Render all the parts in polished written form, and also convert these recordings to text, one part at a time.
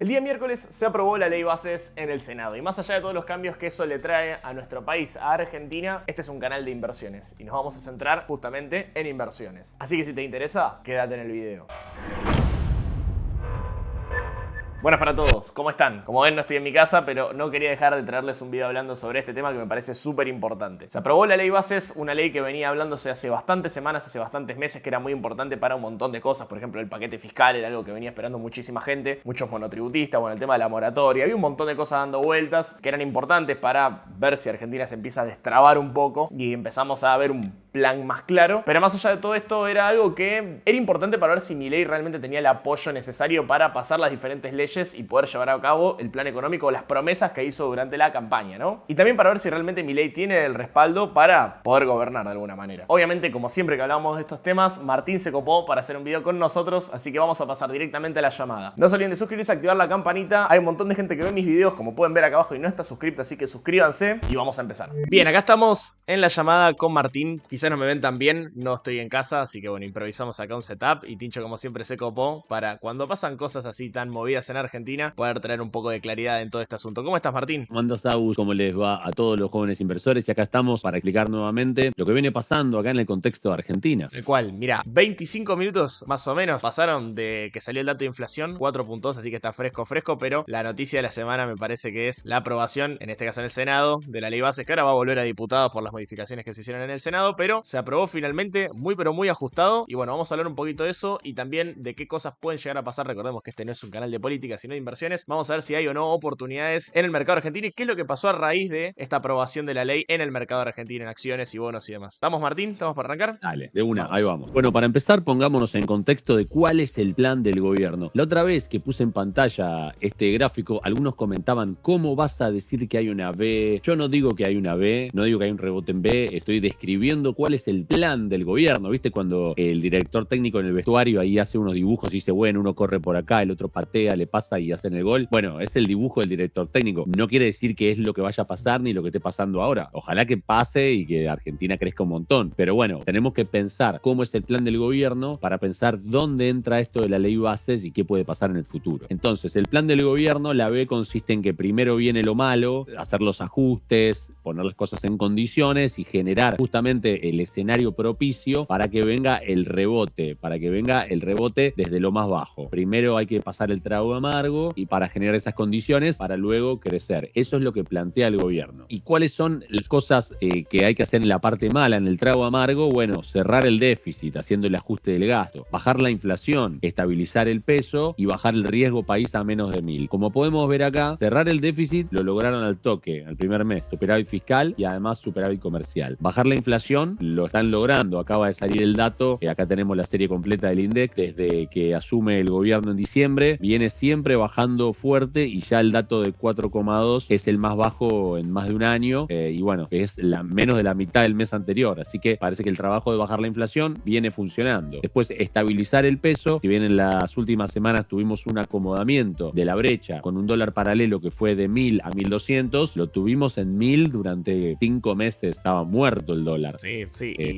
El día miércoles se aprobó la ley bases en el Senado y más allá de todos los cambios que eso le trae a nuestro país, a Argentina, este es un canal de inversiones y nos vamos a centrar justamente en inversiones. Así que si te interesa, quédate en el video. Buenas para todos, ¿cómo están? Como ven no estoy en mi casa, pero no quería dejar de traerles un video hablando sobre este tema que me parece súper importante. Se aprobó la ley bases, una ley que venía hablándose hace bastantes semanas, hace bastantes meses, que era muy importante para un montón de cosas. Por ejemplo, el paquete fiscal era algo que venía esperando muchísima gente, muchos monotributistas, bueno, el tema de la moratoria, había un montón de cosas dando vueltas que eran importantes para ver si Argentina se empieza a destrabar un poco y empezamos a ver un plan más claro. Pero más allá de todo esto era algo que era importante para ver si Milei realmente tenía el apoyo necesario para pasar las diferentes leyes y poder llevar a cabo el plan económico, las promesas que hizo durante la campaña, ¿no? Y también para ver si realmente Milei tiene el respaldo para poder gobernar de alguna manera. Obviamente, como siempre que hablamos de estos temas, Martín se copó para hacer un video con nosotros, así que vamos a pasar directamente a la llamada. No se olviden de suscribirse, activar la campanita. Hay un montón de gente que ve mis videos, como pueden ver acá abajo, y no está suscripta, así que suscríbanse y vamos a empezar. Bien, acá estamos en la llamada con Martín. Quizás no me ven tan bien, no estoy en casa, así que bueno, improvisamos acá un setup y Tincho como siempre se copó para cuando pasan cosas así tan movidas en Argentina poder traer un poco de claridad en todo este asunto. ¿Cómo estás, Martín? ¿Cómo andas, Agus? ¿Cómo les va a todos los jóvenes inversores? Y acá estamos para explicar nuevamente lo que viene pasando acá en el contexto de Argentina. El cual, mira, 25 minutos más o menos pasaron de que salió el dato de inflación, 4 puntos, así que está fresco, pero la noticia de la semana me parece que es la aprobación, en este caso en el Senado, de la ley base, que ahora va a volver a diputados por las modificaciones que se hicieron en el Senado, pero se aprobó finalmente, muy pero muy ajustado, y bueno, vamos a hablar un poquito de eso y también de qué cosas pueden llegar a pasar. Recordemos que este no es un canal de política, sino de inversiones. Vamos a ver si hay o no oportunidades en el mercado argentino y qué es lo que pasó a raíz de esta aprobación de la ley en el mercado argentino, en acciones y bonos y demás. ¿Estamos, Martín? ¿Estamos para arrancar? Dale, de una, ahí vamos. Bueno, para empezar, pongámonos en contexto de cuál es el plan del gobierno. La otra vez que puse en pantalla este gráfico, algunos comentaban, ¿cómo vas a decir que hay una B? Yo no digo que hay una B, no digo que hay un rebote en B, estoy describiendo cuál es el plan del gobierno. ¿Viste cuando el director técnico en el vestuario ahí hace unos dibujos y dice, bueno, uno corre por acá, el otro patea, le pasa y hacen el gol? Bueno, es el dibujo del director técnico. No quiere decir que es lo que vaya a pasar ni lo que esté pasando ahora. Ojalá que pase y que Argentina crezca un montón. Pero bueno, tenemos que pensar cómo es el plan del gobierno para pensar dónde entra esto de la ley bases y qué puede pasar en el futuro. Entonces, el plan del gobierno, la B consiste en que primero viene lo malo, hacer los ajustes, poner las cosas en condiciones y generar justamente el escenario propicio para que venga el rebote, desde lo más bajo. Primero hay que pasar el trago amargo y para generar esas condiciones para luego crecer. Eso es lo que plantea el gobierno. ¿Y cuáles son las cosas que hay que hacer en la parte mala, en el trago amargo? Bueno, cerrar el déficit haciendo el ajuste del gasto, bajar la inflación, estabilizar el peso y bajar el riesgo país a menos de 1000. Como podemos ver acá, cerrar el déficit lo lograron al toque, al primer mes, superávit fiscal y además superávit comercial. Bajar la inflación lo están logrando, acaba de salir el dato, acá tenemos la serie completa del INDEC, desde que asume el gobierno en diciembre, viene siempre bajando fuerte y ya el dato de 4,2 es el más bajo en más de un año y bueno, es menos de la mitad del mes anterior, así que parece que el trabajo de bajar la inflación viene funcionando. Después, estabilizar el peso, si bien en las últimas semanas tuvimos un acomodamiento de la brecha con un dólar paralelo que fue de 1000 a 1200, lo tuvimos en 1000 durante 5 meses, estaba muerto el dólar. Sí,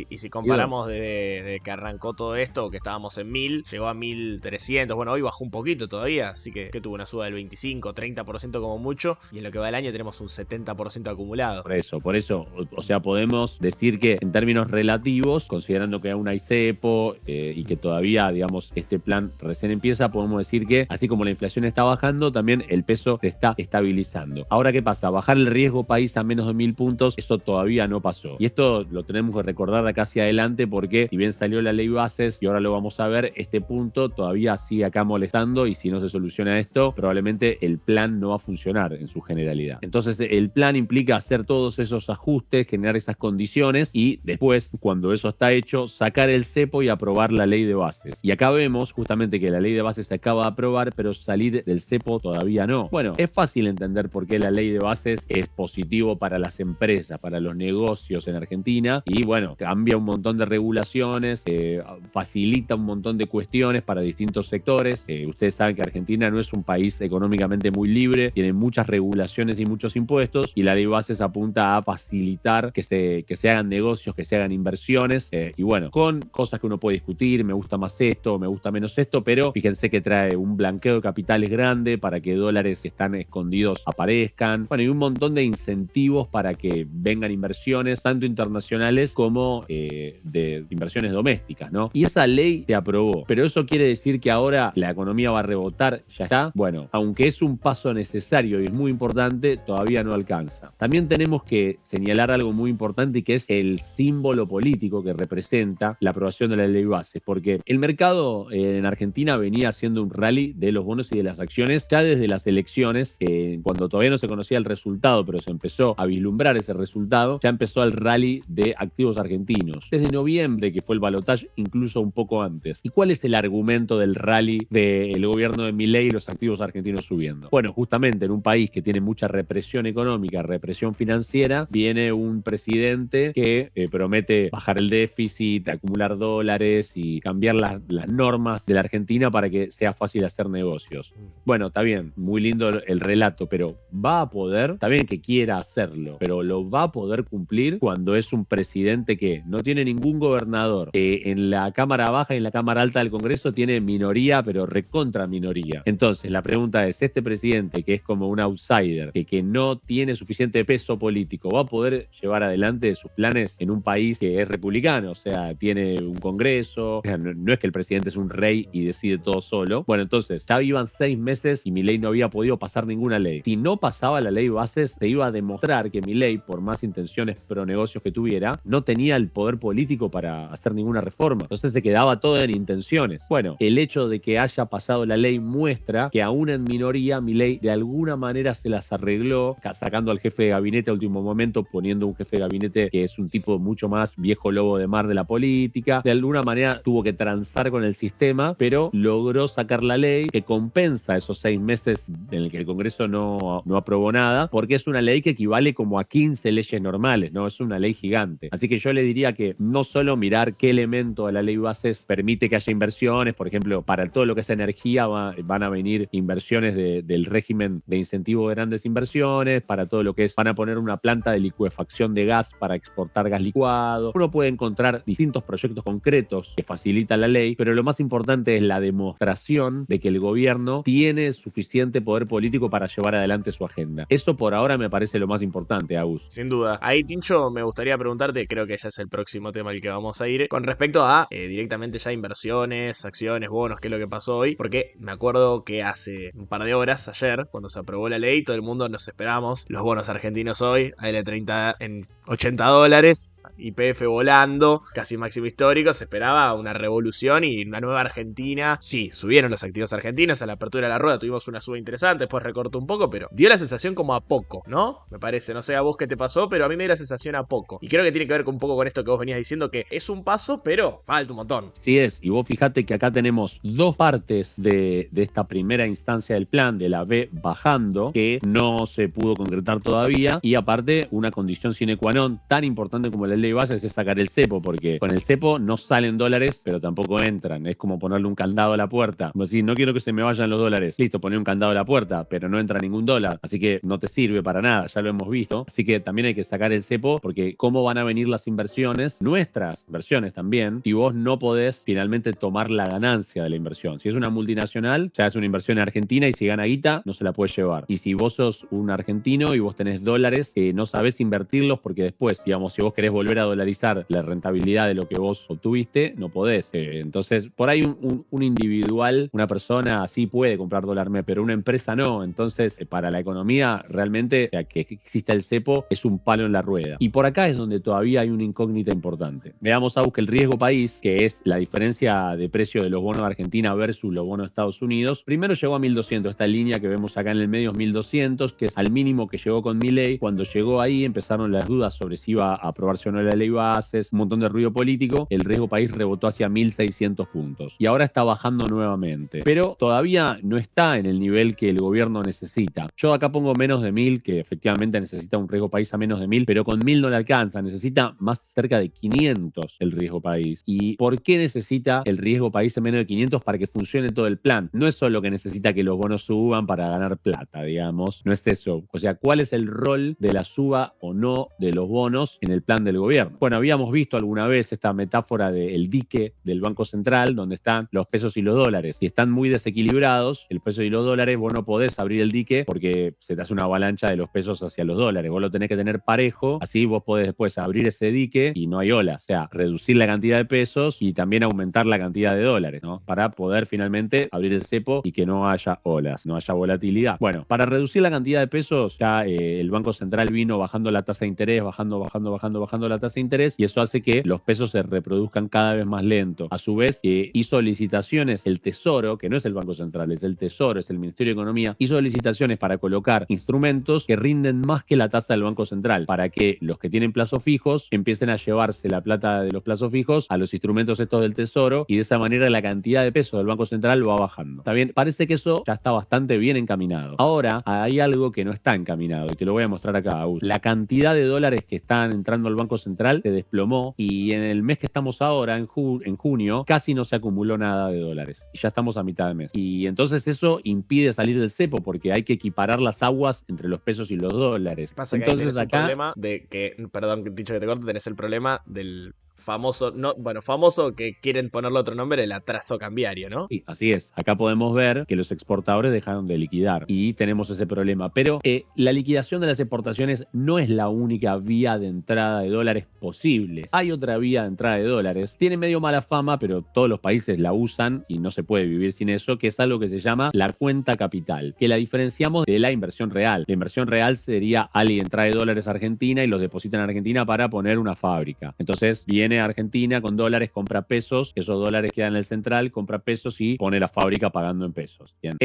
y si comparamos desde que arrancó todo esto, que estábamos en 1000, llegó a 1300, bueno, hoy bajó un poquito todavía, así que tuvo una suba del 25, 30% como mucho, y en lo que va del año tenemos un 70% acumulado. Por eso, o sea, podemos decir que en términos relativos, considerando que aún hay cepo y que todavía, digamos, este plan recién empieza, podemos decir que así como la inflación está bajando, también el peso se está estabilizando. Ahora, ¿qué pasa? Bajar el riesgo país a menos de 1000 puntos, eso todavía no pasó. Y esto lo tenemos que recordar de acá hacia adelante porque si bien salió la ley bases y ahora lo vamos a ver, este punto todavía sigue acá molestando y si no se soluciona esto, probablemente el plan no va a funcionar en su generalidad. Entonces, el plan implica hacer todos esos ajustes, generar esas condiciones y después, cuando eso está hecho, sacar el cepo y aprobar la ley de bases. Y acá vemos justamente que la ley de bases se acaba de aprobar, pero salir del cepo todavía no. Bueno, es fácil entender por qué la ley de bases es positivo para las empresas, para los negocios en Argentina, y bueno, cambia un montón de regulaciones, facilita un montón de cuestiones para distintos sectores. Ustedes saben que Argentina no es un país económicamente muy libre, tiene muchas regulaciones y muchos impuestos, y la ley bases apunta a facilitar que se hagan negocios, que se hagan inversiones, y bueno, con cosas que uno puede discutir, me gusta más esto, me gusta menos esto, pero fíjense que trae un blanqueo de capitales grande para que dólares que están escondidos aparezcan, bueno, y un montón de incentivos para que vengan inversiones, tanto internacionales como de inversiones domésticas, ¿no? Y esa ley se aprobó, pero eso quiere decir que ahora la economía va a rebotar, ya está. Bueno, aunque es un paso necesario y es muy importante, todavía no alcanza. También tenemos que señalar algo muy importante, que es el símbolo político que representa la aprobación de la ley bases, porque el mercado en Argentina venía haciendo un rally de los bonos y de las acciones ya desde las elecciones, cuando todavía no se conocía el resultado, pero se empezó a vislumbrar ese resultado, ya empezó el rally de activos argentinos. Desde noviembre, que fue el balotaje, incluso un poco antes. ¿Y cuál es el argumento del rally del gobierno de Milei y los activos argentinos subiendo? Bueno, justamente en un país que tiene mucha represión económica, represión financiera, viene un presidente que promete bajar el déficit, acumular dólares y cambiar las normas de la Argentina para que sea fácil hacer negocios. Bueno, está bien, muy lindo el relato, pero ¿va a poder? Está bien que quiera hacerlo, pero ¿lo va a poder cumplir cuando es un presidente que no tiene ningún gobernador, en la Cámara Baja y en la Cámara Alta del Congreso tiene minoría, pero recontra minoría? Entonces, la pregunta es, ¿este presidente, que es como un outsider, que no tiene suficiente peso político, va a poder llevar adelante sus planes en un país que es republicano? O sea, tiene un Congreso, o sea, no es que el presidente es un rey y decide todo solo. Bueno, entonces, ya iban 6 meses y Milei no había podido pasar ninguna ley. Si no pasaba la ley bases, se iba a demostrar que Milei, por más intenciones pro negocios que tuviera, no tenía el poder político para hacer ninguna reforma. Entonces se quedaba todo en intenciones. Bueno, el hecho de que haya pasado la ley muestra que aún en minoría Milei de alguna manera se las arregló, sacando al jefe de gabinete a último momento, poniendo un jefe de gabinete que es un tipo mucho más viejo lobo de mar de la política. De alguna manera tuvo que transar con el sistema, pero logró sacar la ley que compensa esos 6 meses en el que el Congreso no aprobó nada, porque es una ley que equivale como a 15 leyes normales, ¿no? Es una ley gigante. Así que yo le diría que no solo mirar qué elemento de la ley bases permite que haya inversiones, por ejemplo, para todo lo que es energía van a venir inversiones del régimen de incentivo de grandes inversiones, para todo lo que es, van a poner una planta de licuefacción de gas para exportar gas licuado. Uno puede encontrar distintos proyectos concretos que facilitan la ley, pero lo más importante es la demostración de que el gobierno tiene suficiente poder político para llevar adelante su agenda. Eso por ahora me parece lo más importante, Agus. Sin duda. Ahí, Tincho, me gustaría preguntarte, creo que ya es el próximo tema al que vamos a ir, con respecto a directamente ya inversiones, acciones, bonos, qué es lo que pasó hoy, porque me acuerdo que hace un par de horas, ayer, cuando se aprobó la ley, todo el mundo nos esperamos los bonos argentinos hoy, AL30 en $80, YPF volando, casi máximo histórico, se esperaba una revolución y una nueva Argentina. Sí, subieron los activos argentinos, a la apertura de la rueda tuvimos una suba interesante, después recortó un poco, pero dio la sensación como a poco, ¿no? Me parece, no sé a vos qué te pasó, pero a mí me dio la sensación a poco. Y creo que tiene que ver un poco con esto que vos venías diciendo, que es un paso, pero falta un montón. Sí es, y vos fijate que acá tenemos dos partes de esta primera instancia del plan, de la B bajando, que no se pudo concretar todavía, y aparte una condición sine qua non tan importante como la ley bases es sacar el cepo, porque con el cepo no salen dólares, pero tampoco entran. Es como ponerle un candado a la puerta. Como decir, no quiero que se me vayan los dólares. Listo, poner un candado a la puerta, pero no entra ningún dólar. Así que no te sirve para nada, ya lo hemos visto. Así que también hay que sacar el cepo, porque cómo van a venir las inversiones, nuestras inversiones también, si vos no podés finalmente tomar la ganancia de la inversión. Si es una multinacional, ya es una inversión en Argentina y si gana guita, no se la puede llevar. Y si vos sos un argentino y vos tenés dólares, no sabés invertirlos porque después, digamos, si vos querés volver a dolarizar la rentabilidad de lo que vos obtuviste, no podés. Entonces, por ahí un individual, una persona así puede comprar dólar MEP, pero una empresa no. Entonces, para la economía, realmente, que exista el cepo es un palo en la rueda. Y por acá es donde todavía hay una incógnita importante. Veamos, Agus, que el riesgo país, que es la diferencia de precio de los bonos de Argentina versus los bonos de Estados Unidos, primero llegó a 1.200. Esta línea que vemos acá en el medio es 1.200, que es al mínimo que llegó con Milei. Cuando llegó ahí empezaron las dudas dudas sobre si iba a aprobarse o no la ley bases, un montón de ruido político, el riesgo país rebotó hacia 1.600 puntos. Y ahora está bajando nuevamente. Pero todavía no está en el nivel que el gobierno necesita. Yo acá pongo menos de 1.000, que efectivamente necesita un riesgo país a menos de 1.000, pero con 1.000 no le alcanza. Necesita más cerca de 500 el riesgo país. ¿Y por qué necesita el riesgo país en menos de 500 para que funcione todo el plan? No es solo que necesita que los bonos suban para ganar plata, digamos. No es eso. O sea, ¿cuál es el rol de la suba o no de los bonos en el plan del gobierno? Bueno, habíamos visto alguna vez esta metáfora del dique del Banco Central, donde están los pesos y los dólares. Si están muy desequilibrados, el peso y los dólares, vos no podés abrir el dique porque se te hace una avalancha de los pesos hacia los dólares. Vos lo tenés que tener parejo, así vos podés después abrir ese dique y no hay olas. O sea, reducir la cantidad de pesos y también aumentar la cantidad de dólares, ¿no? Para poder finalmente abrir el cepo y que no haya olas, no haya volatilidad. Bueno, para reducir la cantidad de pesos, ya el Banco Central vino bajando la tasa de interés, bajando la tasa de interés, y eso hace que los pesos se reproduzcan cada vez más lento. A su vez, hizo licitaciones el Tesoro, que no es el Banco Central, es el Tesoro, es el Ministerio de Economía, hizo licitaciones para colocar instrumentos que rinden más que la tasa del Banco Central, para que los que tienen plazos fijos empiecen a llevarse la plata de los plazos fijos a los instrumentos estos del Tesoro, y de esa manera la cantidad de pesos del Banco Central va bajando. Está bien, parece que eso ya está bastante bien encaminado. Ahora, hay algo que no está encaminado, y te lo voy a mostrar acá. La cantidad de dólares que están entrando al Banco Central se desplomó, y en el mes que estamos ahora, en junio, casi no se acumuló nada de dólares. Y ya estamos a mitad de mes. Y entonces eso impide salir del cepo, porque hay que equiparar las aguas entre los pesos y los dólares. Pasa que entonces tenés un problema de que, perdón, dicho que te corto, tenés el problema del famoso, no, bueno, famoso que quieren ponerle otro nombre, el atraso cambiario, ¿no? Sí, así es. Acá podemos ver que los exportadores dejaron de liquidar y tenemos ese problema. Pero la liquidación de las exportaciones no es la única vía de entrada de dólares posible. Hay otra vía de entrada de dólares. Tiene medio mala fama, pero todos los países la usan y no se puede vivir sin eso, que es algo que se llama la cuenta capital, que la diferenciamos de la inversión real. La inversión real sería alguien trae dólares a Argentina y los deposita en Argentina para poner una fábrica. Entonces viene a Argentina con dólares, compra pesos, esos dólares quedan en el central, compra pesos y pone la fábrica pagando en pesos. Bien.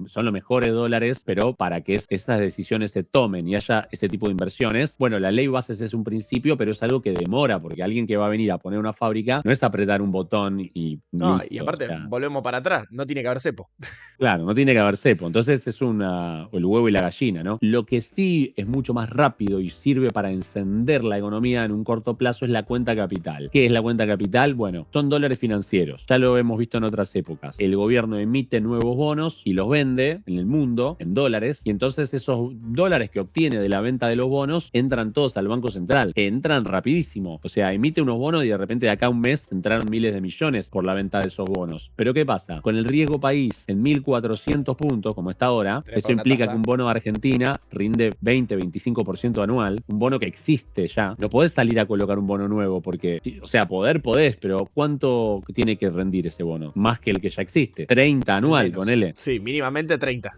Son los mejores dólares, pero para que esas decisiones se tomen y haya ese tipo de inversiones, bueno, la ley bases es un principio, pero es algo que demora, porque alguien que va a venir a poner una fábrica no es apretar un botón y no, listo. y aparte, volvemos para atrás, no tiene que haber cepo. Claro, no tiene que haber cepo. Entonces es el huevo y la gallina, ¿no? Lo que sí es mucho más rápido y sirve para encender la economía en un corto plazo es la cuenta capital. ¿Qué es la cuenta capital? Bueno, son dólares financieros. Ya lo hemos visto en otras épocas. El gobierno emite nuevos bonos y los vende en el mundo en dólares, y entonces esos dólares que obtiene de la venta de los bonos entran todos al Banco Central. Entran rapidísimo. O sea, emite unos bonos y de repente de acá a un mes entraron miles de millones por la venta de esos bonos. Pero ¿qué pasa? Con el riesgo país en 1.400 puntos, como está ahora, eso implica que un bono de Argentina rinde 20-25% anual. Un bono que existe ya. No podés salir a colocar un bono nuevo porque, o sea, podés, pero ¿cuánto tiene que rendir ese bono? Más que el que ya existe. 30 anual, menos. Ponele. Sí, mínimamente 30.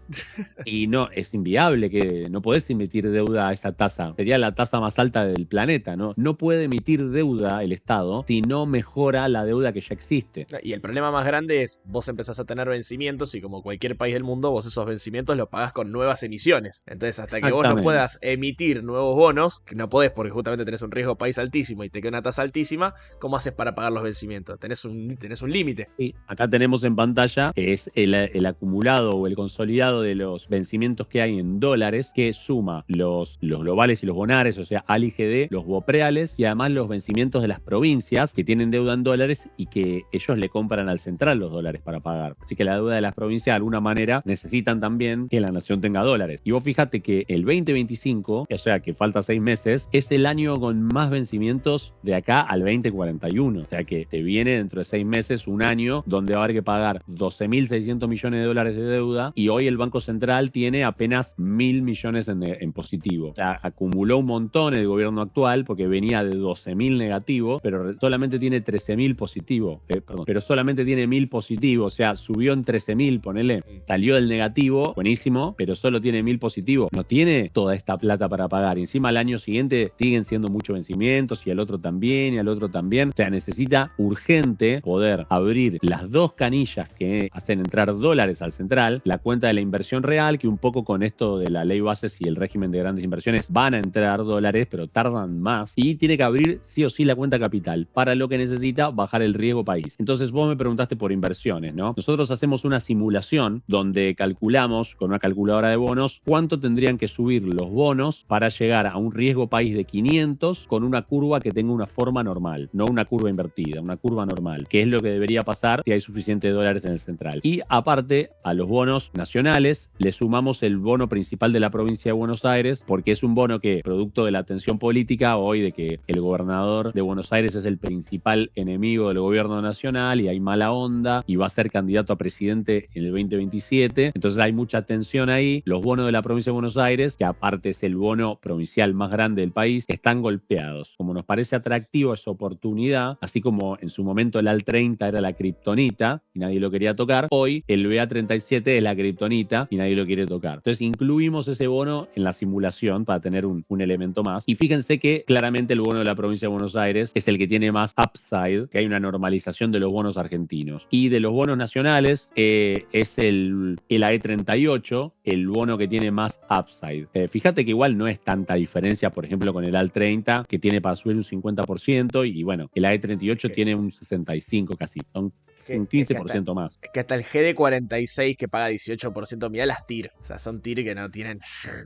Y no, es inviable, que no podés emitir deuda a esa tasa. Sería la tasa más alta del planeta, ¿no? No puede emitir deuda el Estado si no mejora la deuda que ya existe. Y el problema más grande es, vos empezás a tener vencimientos y como cualquier país del mundo, vos esos vencimientos los pagás con nuevas emisiones. Entonces, hasta que vos no puedas emitir nuevos bonos, que no podés porque justamente tenés un riesgo país altísimo y te queda una tasa altísima, ¿cómo haces para pagar los vencimientos? Tenés un límite. Y acá tenemos en pantalla que es el acumulado o el consolidado de los vencimientos que hay en dólares, que suma los globales y los bonares, o sea, AL y GD, los bopreales, y además los vencimientos de las provincias que tienen deuda en dólares y que ellos le compran al central los dólares para pagar. Así que la deuda de las provincias de alguna manera necesitan también que la nación tenga dólares. Y vos fíjate que el 2025, o sea que falta 6 meses, es el año con más vencimientos de acá al 2041. O sea que te viene dentro de 6 meses un año donde va a haber que pagar 12.600 millones de dólares de deuda, y hoy el Banco Central tiene apenas 1.000 millones en positivo. O sea, acumuló un montón el gobierno actual porque venía de 12.000 negativo, pero solamente tiene 13.000 positivo. Pero solamente tiene 1.000 positivo, o sea, subió en 13.000, ponele. Salió del negativo, buenísimo, pero solo tiene 1.000 positivo. No tiene toda esta plata para pagar. Y encima al año siguiente siguen siendo muchos vencimientos y al otro también, y al otro también. O sea, necesita urgente poder abrir las dos canillas que hacen entrar dólares al central, la cuenta de la inversión real, que un poco con esto de la ley bases y el régimen de grandes inversiones van a entrar dólares, pero tardan más. Y tiene que abrir sí o sí la cuenta capital, para lo que necesita bajar el riesgo país. Entonces vos me preguntaste por inversiones, ¿no? Nosotros hacemos una simulación donde calculamos con una calculadora de bonos cuánto tendrían que subir los bonos para llegar a un riesgo país de 500 con una curva que tenga una forma normal, no una curva invertida, una curva normal, que es lo que debería pasar si hay suficientes dólares en el central. Y aparte, a los bonos nacionales le sumamos el bono principal de la provincia de Buenos Aires, porque es un bono que, producto de la tensión política hoy de que el gobernador de Buenos Aires es el principal enemigo del gobierno nacional y hay mala onda y va a ser candidato a presidente en el 2027, entonces hay mucha tensión ahí. Los bonos de la provincia de Buenos Aires, que aparte es el bono provincial más grande del país, están golpeados. Como nos parece atractivo esa oportunidad, así como en su momento el AL 30 era la kriptonita y nadie lo quería tocar, hoy el BA37 es la kriptonita y nadie lo quiere tocar. Entonces incluimos ese bono en la simulación para tener un elemento más. Y fíjense que claramente el bono de la provincia de Buenos Aires es el que tiene más upside, que hay una normalización de los bonos argentinos. Y de los bonos nacionales es el AE38, el bono que tiene más upside. Fíjate que igual no es tanta diferencia, por ejemplo, con el AL30, que tiene para subir un 50%, y bueno, el AE38 tiene un 65% casi. Son un 15% más. Es que hasta el GD46 que paga 18%, mirá las TIR. O sea, son TIR que no tienen,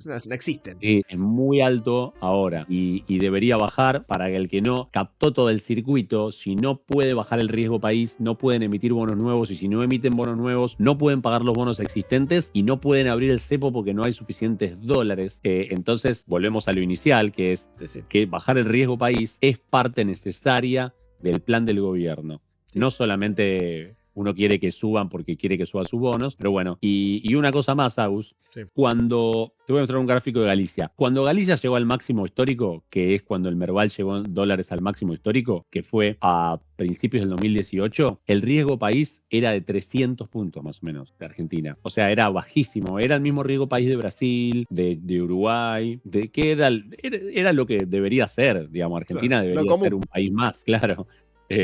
no existen. Es muy alto ahora y debería bajar para que el que no captó todo el circuito, si no puede bajar el riesgo país, no pueden emitir bonos nuevos, y si no emiten bonos nuevos, no pueden pagar los bonos existentes y no pueden abrir el cepo porque no hay suficientes dólares. Entonces, volvemos a lo inicial, que es que bajar el riesgo país es parte necesaria del plan del gobierno. No solamente uno quiere que suban porque quiere que suban sus bonos, pero bueno, y una cosa más, Agus, cuando, te voy a mostrar un gráfico de Galicia, cuando Galicia llegó al máximo histórico, que es cuando el Merval llegó en dólares al máximo histórico, que fue a principios del 2018, el riesgo país era de 300 puntos más o menos de Argentina. O sea, era bajísimo, era el mismo riesgo país de Brasil, de Uruguay, de que era lo que debería ser, digamos, Argentina debería ser un país más, claro.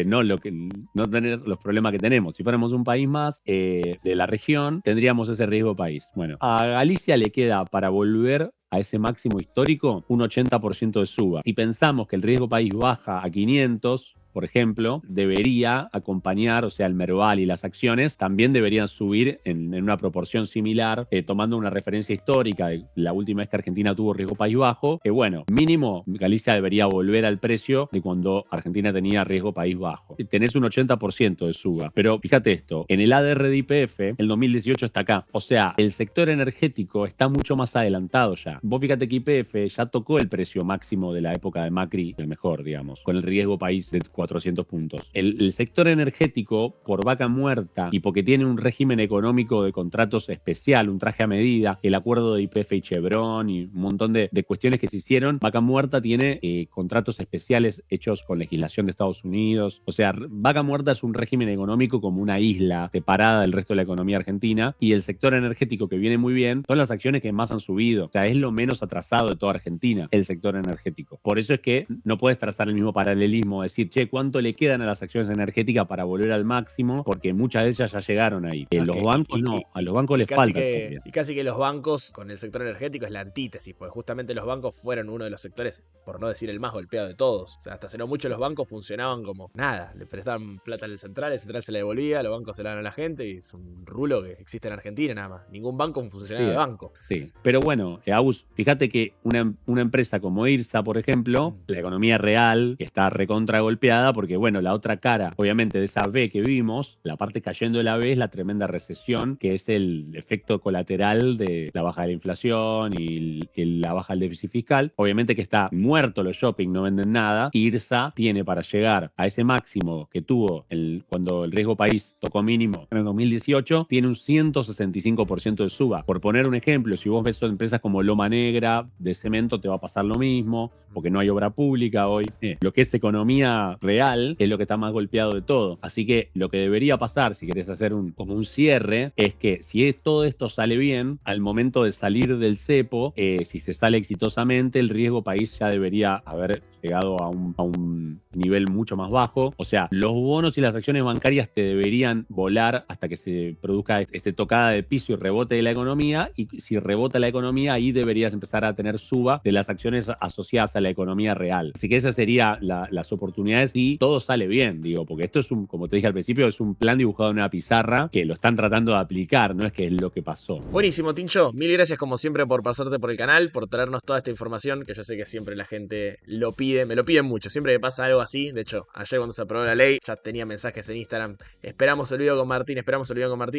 No tener los problemas que tenemos. Si fuéramos un país más de la región, tendríamos ese riesgo país. Bueno, a Galicia le queda para volver a ese máximo histórico un 80% de suba. Si pensamos que el riesgo país baja a 500, por ejemplo, debería acompañar, o sea, el Merval y las acciones también deberían subir en una proporción similar, tomando una referencia histórica de la última vez que Argentina tuvo riesgo país bajo, que bueno, mínimo Galicia debería volver al precio de cuando Argentina tenía riesgo país bajo. Tenés un 80% de suba, pero fíjate esto, en el ADR de YPF, el 2018 está acá, o sea, el sector energético está mucho más adelantado ya. Vos fíjate que YPF ya tocó el precio máximo de la época de Macri, el mejor, digamos, con el riesgo país de 400 puntos. El sector energético, por vaca muerta y porque tiene un régimen económico de contratos especial, un traje a medida, el acuerdo de YPF y Chevron y un montón de cuestiones que se hicieron, vaca muerta tiene contratos especiales hechos con legislación de Estados Unidos. O sea, vaca muerta es un régimen económico como una isla separada del resto de la economía argentina, y el sector energético, que viene muy bien, son las acciones que más han subido. O sea, es lo menos atrasado de toda Argentina, el sector energético. Por eso es que no puedes trazar el mismo paralelismo, decir, che, ¿cuánto le quedan a las acciones energéticas para volver al máximo? Porque muchas de ellas ya llegaron ahí. Los bancos no, a los bancos les falta. Y casi que los bancos con el sector energético es la antítesis, porque justamente los bancos fueron uno de los sectores, por no decir el más golpeado de todos. O sea, hasta hace no mucho los bancos funcionaban como nada, le prestaban plata al central, el central se la devolvía, los bancos se la dan a la gente, y es un rulo que existe en Argentina nada más. Ningún banco funcionaba de banco. Sí, pero bueno, Agus, fíjate que una empresa como IRSA, por ejemplo, la economía real está recontra golpeada porque, bueno, la otra cara, obviamente, de esa B que vimos, la parte cayendo de la B es la tremenda recesión, que es el efecto colateral de la baja de la inflación y la baja del déficit fiscal. Obviamente que está muerto los shopping, no venden nada. IRSA tiene para llegar a ese máximo que tuvo cuando el riesgo país tocó mínimo en el 2018, tiene un 165% de suba. Por poner un ejemplo, si vos ves empresas como Loma Negra, de cemento, te va a pasar lo mismo, porque no hay obra pública hoy. Lo que es economía real es lo que está más golpeado de todo. Así que lo que debería pasar, si querés hacer como un cierre, es que si todo esto sale bien, al momento de salir del cepo, si se sale exitosamente, el riesgo país ya debería haber llegado a un nivel mucho más bajo. O sea, los bonos y las acciones bancarias te deberían volar hasta que se produzca tocada de piso y rebote de la economía, y si rebota la economía, ahí deberías empezar a tener suba de las acciones asociadas a la economía real. Así que esas serían las oportunidades y todo sale bien, digo, porque esto es como te dije al principio, es un plan dibujado en una pizarra que lo están tratando de aplicar, no es que es lo que pasó. Buenísimo, Tincho. Mil gracias como siempre por pasarte por el canal, por traernos toda esta información, que yo sé que siempre la gente lo pide, me lo piden mucho. Siempre que pasa algo así, de hecho, ayer cuando se aprobó la ley, ya tenía mensajes en Instagram. Esperamos el video con Martín,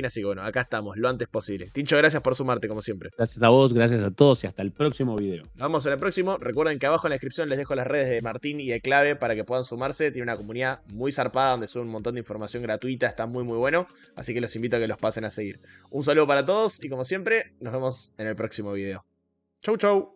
así que bueno, acá estamos, lo antes posible. Tincho, gracias por sumarte como siempre. Gracias a vos, gracias a todos y hasta el próximo video. Nos vemos en el próximo. Recuerden que abajo en la descripción les dejo las redes de Martín y de Clave para que puedan sumarse. Tiene una comunidad muy zarpada donde sube un montón de información gratuita, está muy bueno. Así que los invito a que los pasen a seguir. Un saludo para todos y como siempre, nos vemos en el próximo video. Chau, chau.